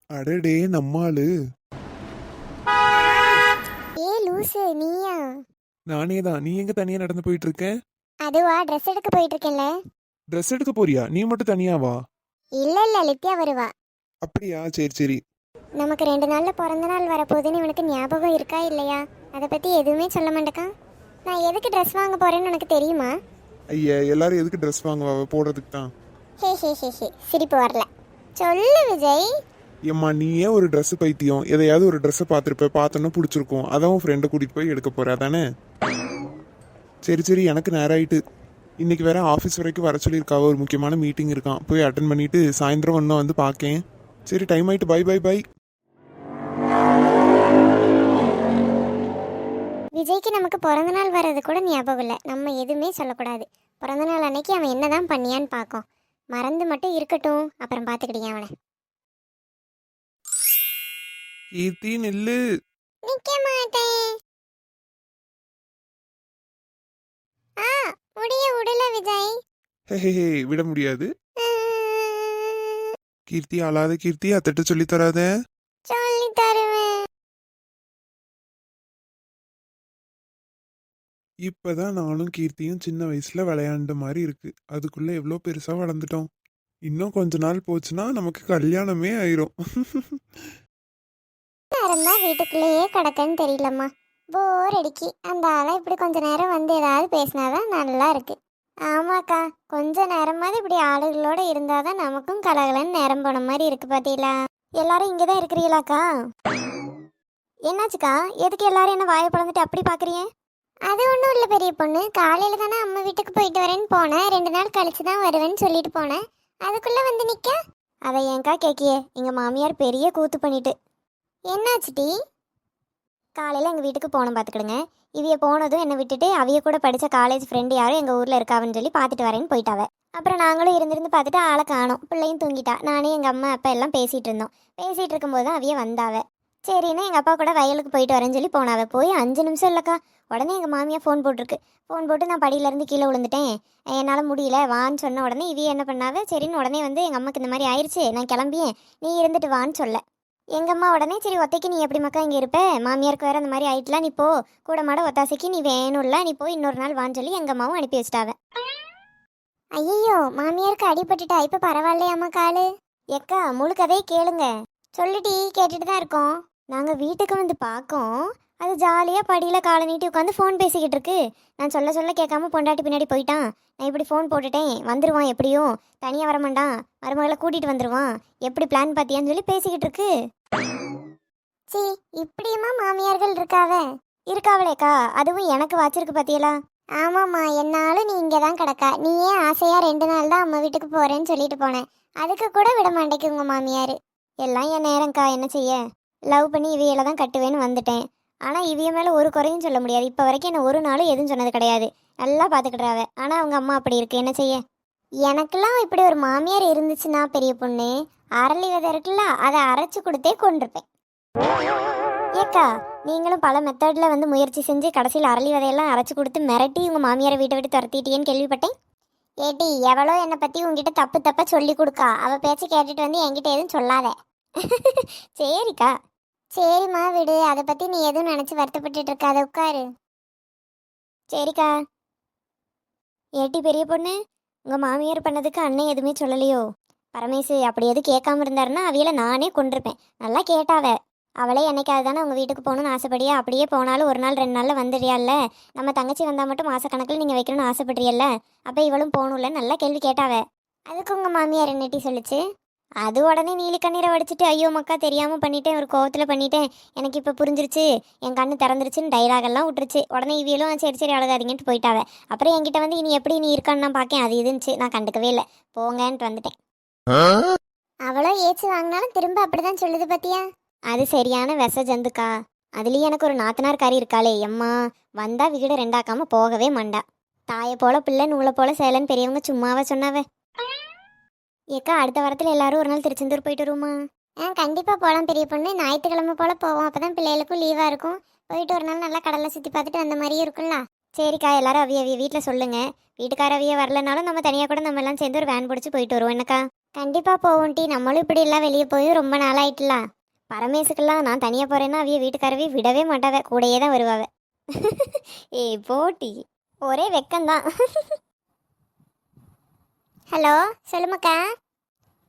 அடடே நம்மாளு. ஏ லூசு நீயா? நானே தான். நீ எங்க தனியா நடந்து போயிட்டு இருக்க? அதுவா ட்ரெஸ் எடுக்க போயிட்டு இருக்கேன்ல. ட்ரெஸ் எடுக்க போறியா? நீ மட்டும் தனியாவா? இல்ல இல்ல லித்தியா வருவா. அப்படியா, சரி சரி. நமக்கு 2 நாள்ல பிறந்த நாள் வரப்போகுதுன்னு இவனுக்கு ஞாபகம் இருக்கா இல்லையா? அதை பத்தி எதுவுமே சொல்ல மாட்டேக்கா. நான் எதுக்கு ட்ரெஸ் வாங்க போறேன்னு உனக்கு தெரியுமா? ஐயா, எல்லாரும் எதுக்கு ட்ரெஸ் வாங்குவா? போடுறதுக்கு தான். ஹே ஹே ஹே ஹே, சிரிப்பு வரல. சொல்லு விஜய். ஏம்மா, நீயே ஒரு ட்ரெஸ் பைத்தியம். எதையாவது ஒரு ட்ரெஸ்ஸை பார்த்துருப்ப, பார்த்தோன்னா பிடிச்சிருக்கும். அதான் உன் ஃப்ரெண்டை கூட்டிகிட்டு போய் எடுக்க போறா தானே? சரி சரி, எனக்கு நேரம் ஆயிட்டு. இன்னைக்கு வேற ஆஃபீஸ் வரைக்கும் வர சொல்லியிருக்காவ. ஒரு முக்கியமான மீட்டிங் இருக்கான். போய் அட்டன் பண்ணிட்டு சாயந்தரம் ஒன்றும் வந்து பார்க்கேன். சரி, டைம் ஆயிட்டு. Bye bye bye. விஜய்க்கு நமக்கு பிறந்த நாள் வர்றது கூட ஞாபகம் இல்லை. நம்ம எதுவுமே சொல்லக்கூடாது. பிறந்த நாள் அன்னைக்கு அவன் என்னதான் பண்ணியான்னு பார்க்கும். மறந்து மட்டும் இருக்கட்டும், அப்புறம் பார்த்துக்கிட்டீங்க அவனை. கீர்த்தி நெல்லு. நிக்க மாட்டேன். முடிய விடல விஜய். ஹே, விட முடியாது. கீர்த்தி அழாத கீர்த்தி, அத்தட்ட சொல்லி தராத. சொல்லி தருவேன். இப்பதான் நானும் கீர்த்தியும் சின்ன வயசுல விளையாண்ட மாதிரி இருக்கு. அதுக்குள்ள எவ்வளோ பெருசா வளர்ந்துட்டோம். இன்னும் கொஞ்ச நாள் போச்சுன்னா நமக்கு கல்யாணமே ஆயிரும். நேரம் தான் வீட்டுக்குள்ளேயே கிடக்குன்னு தெரியலம்மா. போர் அடிக்கி. அந்த ஆளை இப்படி கொஞ்ச நேரம் வந்து ஏதாவது பேசினாதான் நல்லா இருக்கு. ஆமாக்கா, கொஞ்ச நேரமாவது இப்படி ஆளுகளோட இருந்தாதான் நமக்கும் கலகலன்னு நேரம் போன மாதிரி இருக்கு. பாத்தீங்களா? எல்லாரும் இங்கதான் இருக்கிறீங்களாக்கா? என்னாச்சுக்கா? எதுக்கு எல்லாரும் என்ன வாயை பிளந்துட்டு அப்படி பாக்குறீங்க? அது ஒன்றும் இல்லை பெரிய பொண்ணு. காலையில தானே அம்மா வீட்டுக்கு போயிட்டு வரேன்னு போனேன். 2 நாள் கழிச்சு தான் வருவேன்னு சொல்லிட்டு போனேன். அதுக்குள்ள வந்து நிக்க. அதை ஏன்க்கா கேக்கியே? எங்க மாமியார் பெரிய கூத்து பண்ணிட்டு. என்னாச்சுடி? காலையில் எங்கள் வீட்டுக்கு போனோம் பார்த்துக்கிடுங்க. இவைய போனதும் என்னை விட்டுட்டு அவைய கூட படித்த காலேஜ் ஃப்ரெண்டு யாரும் எங்கள் ஊரில் இருக்காவன்னு சொல்லி பார்த்துட்டு வரேன்னு போயிட்டாவ. அப்புறம் நாங்களும் இருந்திருந்து பார்த்துட்டு ஆளை காணோம். பிள்ளையும் தூங்கிட்டா. நானே எங்கள் அம்மா அப்பா எல்லாம் பேசிகிட்டு இருந்தோம். பேசிகிட்டு இருக்கும்போது தான் அவைய வந்தாவ. சரின்னா எங்கள் அப்பா கூட வயலுக்கு போயிட்டு வரேன்னு சொல்லி போனாவ. போய் 5 நிமிஷம் இல்லைக்கா, உடனே எங்கள் மாமியார் ஃபோன் போட்டிருக்கு. ஃபோன் போட்டு நான் படியிலேருந்து கீழே விழுந்துட்டேன், என்னால் முடியல வான்னு சொன்ன உடனே இவைய என்ன பண்ணாவ, சரின்னு உடனே வந்து எங்கள் அம்மாக்கு இந்த மாதிரி ஆயிடுச்சு, நான் கிளம்பியேன், நீ இருந்துட்டு வான்னு சொல்ல. எங்கள் அம்மா உடனே சரி ஒத்தைக்கு நீ எப்படி மக்கா இங்கே இருப்ப, மாமியாருக்கு வேறு அந்த மாதிரி ஆயிட்டுலாம், நீ போ கூட மாட ஒத்தாசைக்கு நீ வேணும்ல, நீ போய் இன்னொரு நாள் வான்னு சொல்லி எங்கள் அம்மாவும் அனுப்பி வச்சிட்டாவ. ஐயோ, மாமியாருக்கு அடிபட்டுட்டா? இப்போ பரவாயில்லையாம்மா காலு? எக்கா முழு கதையை கேளுங்க. சொல்லிட்டி, கேட்டுட்டு தான் இருக்கோம். நாங்கள் வீட்டுக்கு வந்து பார்க்கோம், அது ஜாலியாக படியில் காலை நீட்டி உட்காந்து ஃபோன் பேசிக்கிட்டு இருக்கு. நான் சொல்ல சொல்ல கேட்காம பொண்டாட்டி பின்னாடி போயிட்டான். நான் இப்படி ஃபோன் போட்டுட்டேன், வந்துடுவான் எப்படியும், தனியாக வரமாட்டான், மருமகளை கூட்டிகிட்டு வந்துடுவான், எப்படி பிளான் பார்த்தியான்னு சொல்லி பேசிக்கிட்டு இருக்கு. சி, இப்படியுமா மாமியார்கள் இருக்காவளேக்கா? அதுவும் எனக்கு வாச்சிருக்கு பார்த்தியலா? ஆமாம்மா, என்னாலும் நீ இங்கே தான் கிடக்கா. நீயே ஆசையாக 2 நாள் தான் அம்மா வீட்டுக்கு போகிறேன்னு சொல்லிட்டு போனேன். அதுக்கு கூட விட மாட்டேக்கு உங்கள் மாமியார். எல்லாம் என் நேரம்க்கா, என்ன செய்ய? லவ் பண்ணி இவையில தான் கட்டுவேன்னு வந்துட்டேன். ஆனால் இவைய மேலே ஒரு குறையும் சொல்ல முடியாது. இப்போ வரைக்கும் என்ன ஒரு நாளும் எதுவும் சொன்னது கிடையாது. நல்லா பார்த்துக்கிட்றாவ. ஆனால் அவங்க அம்மா அப்படி இருக்கு, என்ன செய்ய? எனக்கெல்லாம் இப்படி ஒரு மாமியார் இருந்துச்சுன்னா பெரிய பொண்ணு, அரளி விதை இருக்குல்ல, அதை அரைச்சி கொடுத்தே கொண்டிருப்பேன். ஏக்கா, நீங்களும் பல மெத்தடில் வந்து முயற்சி செஞ்சு கடைசியில் அரளி விதையெல்லாம் அரைச்சி கொடுத்து மிரட்டி உங்கள் மாமியாரை வீட்டை விட்டு துரத்திட்டேன்னு கேள்விப்பட்டேன். ஏட்டி, எவ்வளோ என்னை பற்றி உங்ககிட்ட தப்பாக சொல்லி கொடுக்கா. அவள் பேச்சு கேட்டுட்டு வந்து என்கிட்ட எதுவும் சொல்லாத. சரிக்கா. சரிம்மா விடு, அதை பற்றி நீ எதுவும் நினச்சி வருத்தப்பட்டு இருக்காத, உட்காரு. சரிக்கா. ஏட்டி பெரிய பொண்ணு, உங்கள் மாமியார் பண்ணதுக்கு அண்ணன் எதுவுமே சொல்லலையோ? பரமேசு அப்படி எதுவும் கேட்காம இருந்தாருன்னா அவையில நானே கொண்டிருப்பேன். நல்லா கேட்டாவ. அவளே என்னைக்காவது தானே அவங்க வீட்டுக்கு போகணுன்னு ஆசைப்படியா, அப்படியே போனாலும் 1 நாள் 2 நாளில் வந்துடுறியால. நம்ம தங்கச்சி வந்தால் மட்டும் மாதக்கணக்கில் நீங்கள் வைக்கணும்னு ஆசைப்படுறியல்ல, அப்போ இவளும் போகணும்ல, நல்லா கேள்வி கேட்டாவ. அதுக்கு உங்கள் மாமியார் என்னட்டி சொல்லிச்சு? அது உடனே நீலி கண்ணீரை வடிச்சிட்டு, ஐயோ மக்கா தெரியாமல் பண்ணிட்டேன், ஒரு கோவத்தில் பண்ணிட்டேன், எனக்கு இப்போ புரிஞ்சிருச்சு, என் கண்ணு திறந்துருச்சுன்னு டைலாகெல்லாம் விட்டுருச்சு. உடனே இவியலும் சரி சரி அழுகாதீங்கன்ட்டு போயிட்டாவ. அப்புறம் என்கிட்ட வந்து இனி எப்படி நீ இருக்கான்னு நான் பார்க்கேன், அது இருந்துச்சு, நான் கண்டுக்கவே இல்லை, போங்கன்ட்டு வந்துட்டேன். அவ்வளோ ஏச்சு வாங்கினாலும் திரும்ப அப்படிதான் சொல்லுது பத்தியா? அது சரியான விஷ ஜந்துக்கா. அதுலேயும் எனக்கு ஒரு நாத்தனார் காரி இருக்காளே, எம்மா வந்தா வீடு 2ஆக்காம போகவே மாண்டா. தாயை போல பிள்ளை நூலை போல சேலன்னு பெரியவங்க சும்மாவா சொன்னாவ? ஏக்கா, அடுத்த வாரத்தில் எல்லாரும் ஒரு நாள் திருச்செந்தூர் போயிட்டு வருமா? கண்டிப்பாக போகலாம் பெரிய பொண்ணு. ஞாயிற்றுக்கிழமை போல் போவோம். அப்போ தான் பிள்ளைகளுக்கும் லீவாக இருக்கும். போயிட்டு ஒரு நாள் நல்லா கடலை சுற்றி பார்த்துட்டு அந்த மாதிரியும் இருக்கும்ல. சரிக்கா, எல்லாரும் அவிய வீட்டில் சொல்லுங்க. வீட்டுக்கார அவிய வரலனாலும் நம்ம தனியாக கூட நம்ம எல்லாம் சேர்ந்து ஒரு வேன் பிடிச்சி போயிட்டு வருவோம். என்னக்கா? கண்டிப்பாக போவோம் டி. நம்மளும் இப்படி எல்லாம் வெளியே போய் ரொம்ப நாள் ஆயிட்டுல. பரமேசுக்கெல்லாம் நான் தனியாக போகிறேன்னா அவிய வீட்டுக்காரவே விடவே மாட்டாவே, கூடையே தான் வருவாவே. ஏய் போட்டி, ஒரே வெக்கம்தான். ஹலோ, சொல்லுமாக்கா.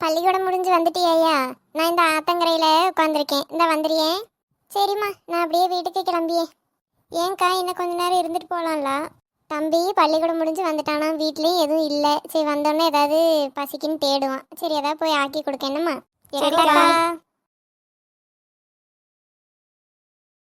பள்ளிக்கூடம் முடிஞ்சு வந்துட்டியா? நான் இந்த ஆத்தங்கரையில் உட்காந்துருக்கேன். இந்த வந்துடுறியே. சரிம்மா, நான் அப்படியே வீட்டுக்கு கிளம்பியே. ஏன்க்கா, இன்னும் கொஞ்ச நேரம் இருந்துட்டு போகலாம்ல? தம்பி பள்ளிக்கூடம் முடிஞ்சு வந்துட்டானா, வீட்லேயும் எதுவும் இல்லை. சரி, வந்தோடனே ஏதாவது பசிக்குன்னு தேடுவான். சரி, ஏதாவது போய் ஆக்கி கொடுக்க. என்னம்மா? சரிக்கா.